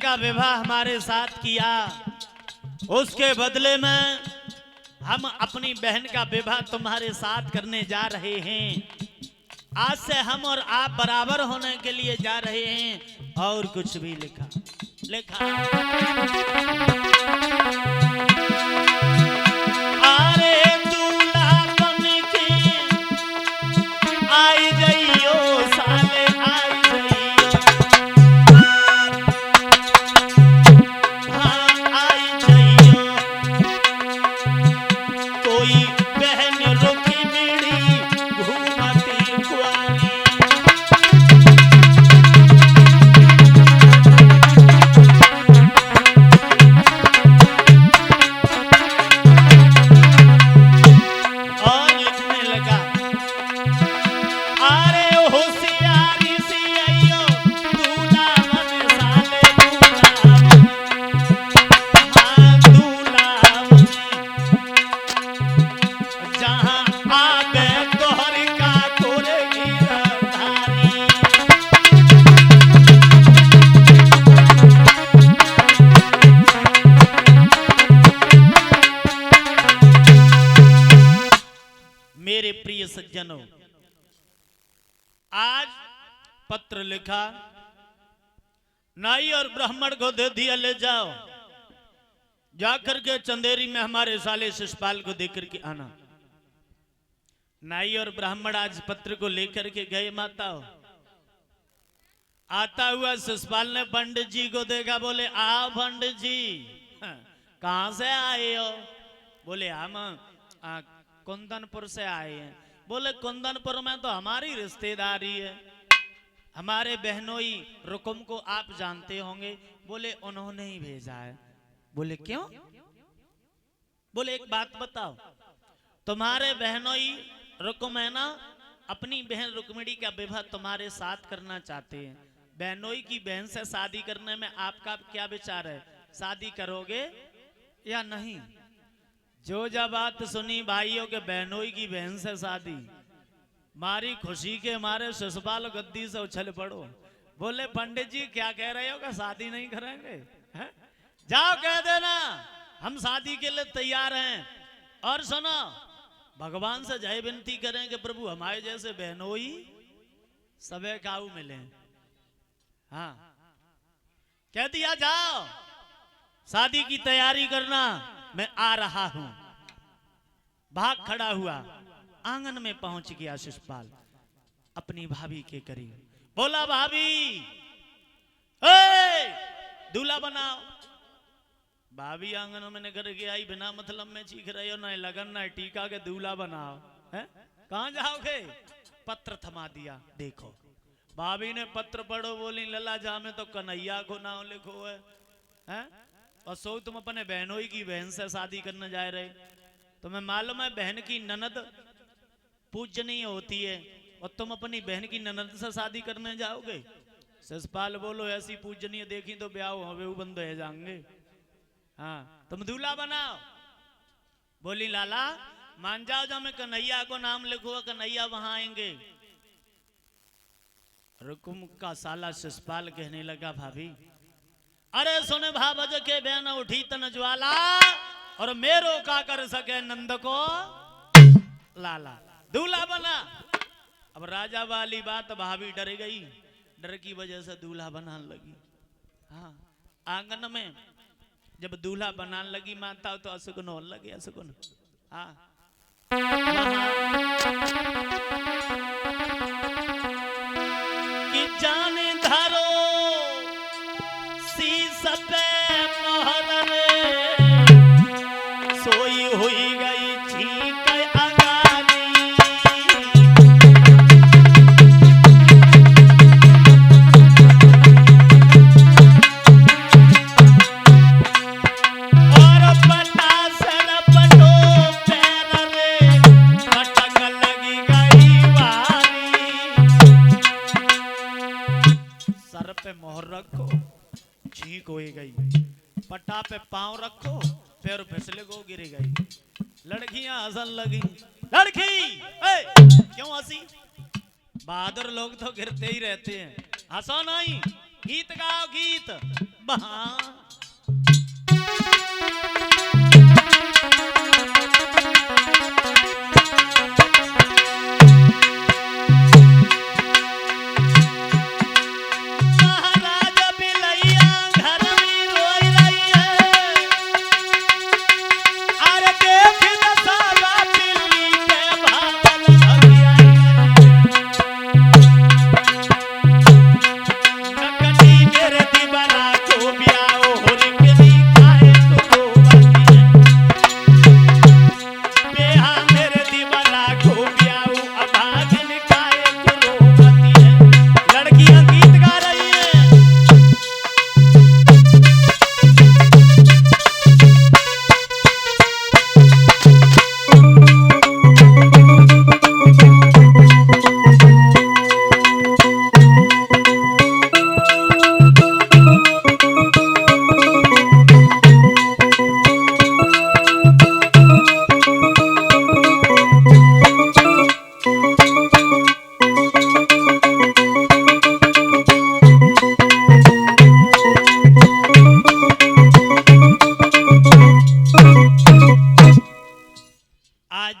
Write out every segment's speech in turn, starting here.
का विवाह हमारे साथ किया, उसके बदले में हम अपनी बहन का विवाह तुम्हारे साथ करने जा रहे हैं। आज से हम और आप बराबर होने के लिए जा रहे हैं। और कुछ भी लिखा अरे दूल्हा बन के आई जइयो साले आई जइयो, हाँ आई जइयो, कोई बहन रुकी मेरी घूमती कुआरी। मेरे प्रिय सज्जनों, आज पत्र लिखा, नाई और ब्राह्मण को दे दिया, ले जाओ, जाकर के चंदेरी में हमारे साले शिषपाल को देकर के आना। नाई और ब्राह्मण आज पत्र को लेकर के गए माता। आता हुआ शिषपाल ने पंडित जी को देखा, बोले आओ पंडित जी, कहां से आए हो? बोले हम कुंदनपुर से आए हैं। बोले कुंदनपुर में तो हमारी रिश्तेदारी है, हमारे बहनोई रुकुम को आप जानते होंगे। बोले उन्होंने ही भेजा है। बोले क्यों? बोले एक बात बताओ, तुम्हारे बहनोई रुकुम है ना, अपनी बहन रुक्मिणी का विवाह तुम्हारे साथ करना चाहते हैं। बहनोई की बहन से शादी करने में आपका क्या विचार है? शादी करोगे या नहीं? जो जब बात सुनी भाइयों के बहनोई की बहन से शादी, मारी खुशी के मारे शिषपाल गद्दी से उछल पड़ो। बोले पंडित जी क्या कह रहे हो कि शादी नहीं करेंगे? है? जाओ कह देना हम शादी के लिए तैयार हैं। और सुनो, भगवान से जय विनती करें कि प्रभु हमारे जैसे बहनोई सबे काऊ मिले। हाँ कह दिया, जाओ शादी की तैयारी करना, मैं आ रहा हूं। भाग खड़ा हुआ, आंगन में पहुंच गया शिषपाल अपनी भाभी के करीब। बोला भाभी, दूल्हा बनाओ। भाभी आंगन में निकल के आई, बिना मतलब में चीख रही हो, ना लगन ना टीका के दूल्हा बनाओ। है कहां जाओगे? पत्र थमा दिया। देखो भाभी ने पत्र पढ़ो, बोली लला जा में तो कन्हैया को नाम लिखो है? और सो तुम अपने बहनोई की बहन से शादी करने जा रहे। तुम्हें मालूम है बहन की ननद पूजनीय होती है, और तुम अपनी बहन की ननद से शादी करने जाओगे? शिषपाल बोलो ऐसी पूजनीय देखी तो ब्याह होवे बंद हो जाएंगे। हाँ तुम दूल्हा बनाओ। बोली लाला मान जाओ, जब मैं कन्हैया को नाम लिखूंगा कन्हैया वहां आएंगे। रुकुम का साला शिषपाल कहने लगा, भाभी अरे सुने भावज के बहन उठी तन ज्वाला, और मेरो का कर सके नंद को लाला। दूल्हा बना। अब राजा वाली बात, भाभी डर गई, डर की वजह से दूल्हा बनाने लगी। हाँ आंगन में जब दूल्हा बनाने लगी माता, तो असुगुन होने लगे, असुगुन। हाँ कि जाने धरो शीश पे मोहर रे, सोई हुई गई छींक अंगारी। और पटा से लपटो पैर रे, पटक लगी गई वारी। सर पे मोहर रखो, छींक हो गई। पटा पे पांव रखो, पैर फिसले को गिर गई। लड़कियां हंसन लगी। लड़की क्यों हंसी? बहादुर लोग तो गिरते ही रहते हैं, हंसो नहीं, गीत गाओ गीत। वहां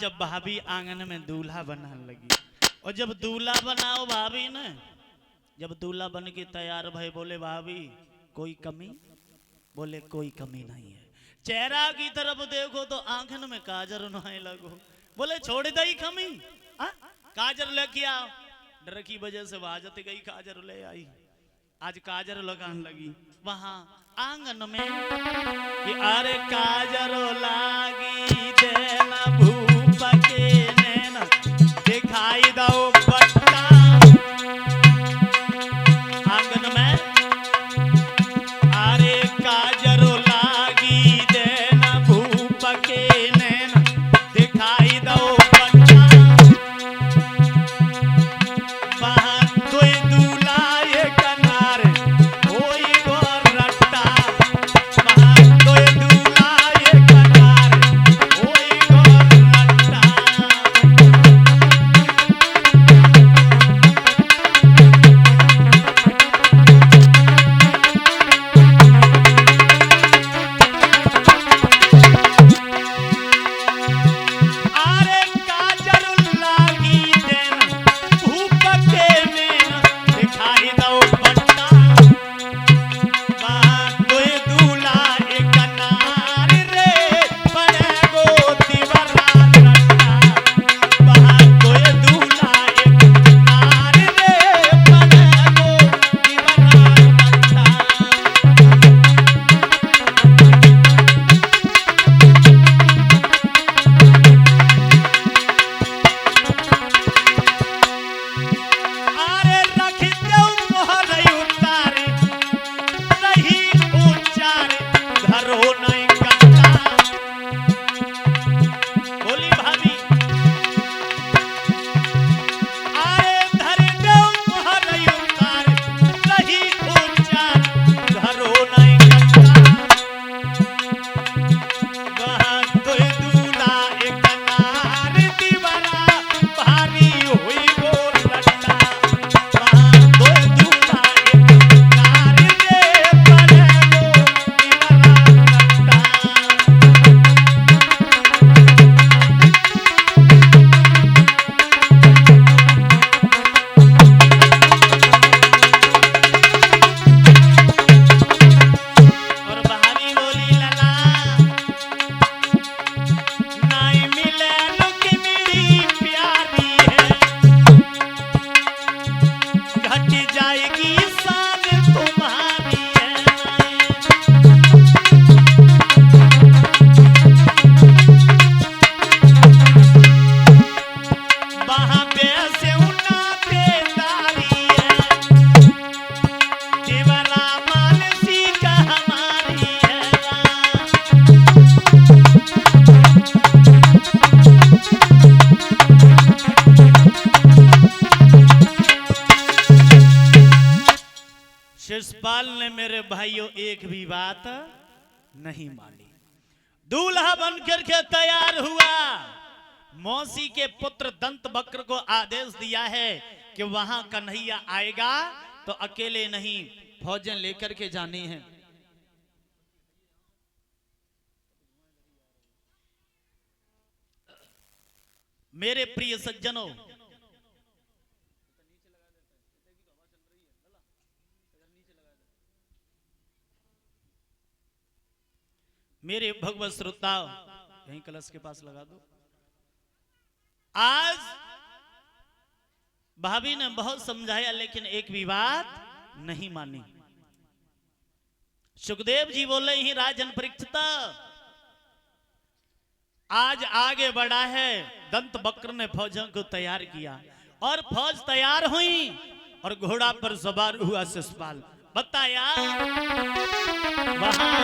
जब भाभी आंगन में दूल्हा बनाने लगी और जब दूल्हा बनाओ भाभी ने जब दूल्हा बन के तैयार भाई बोले भाभी कोई कमी बोले कोई कमी नहीं है चेहरा की तरफ देखो तो आंखन में काजर नहाए लगो बोले छोड़ दई कमी काजर लेके आओ डर की वजह से बाजत गई काजर ले आई आज काजर लगाने लगी वहां आंगन में कि अरे काजर लागी देना भूप के नैना दिखाई दो पट्टा आंगन में अरे काजर लागी देना भूप के नैना दिखाई दो पट्टा वहां कोई दूल्हा ये कनारे कोई गोर रट्टा वहां कोई दूल्हा ये कनारे कोई गोर रट्टा अरे काजर लागी देना भूप के नैना दिखाई दो पट्टा वहां कोई दूल्हा एक नार रे बड़े गो दीवारा रट्टा वहां कोई दूल्हा एक नार रे बड़े गो दीवारा रट्टा अरे रख दो मोहर उतारे नहीं उचारे घरो नहीं कट्टा बोली भाभी अरे धर दो मोहर उतारे नहीं उचारे घरो नहीं कट्टा वहां कोई दूल्हा एक नार दीवारा भारी हुई गोर रट्टा वहां कोई दूल्हा एक नार रे बड़े गो दीवारा रट्टा और भाभी बोली लला नहीं मिले लुकी मेरी प्यारी है घट जाएगी शान तुम्हारी है वहां पे से उना बेदारी है देवरा मानसी का हमारी है शिषपाल ने मेरे भाइयों एक भी बात नहीं मानी दूल्हा बनकर के तैयार हुआ मौसी के पुत्र दंत बक्र को आदेश दिया है कि वहां कन्हैया आएगा तो अकेले नहीं फौजें लेकर के जानी है मेरे प्रिय सज्जनों, मेरे भगवत श्रोताओ, यहीं कलश के पास लगा दो। आज भाभी ने बहुत समझाया लेकिन एक भी बात नहीं मानी। सुखदेव जी बोले ही राजन परीक्षित आज आगे बढ़ा है। दंत वक्र ने फौजों को तैयार किया और फौज तैयार हुई और घोड़ा पर सवार हुआ शिशुपाल। बताया वहां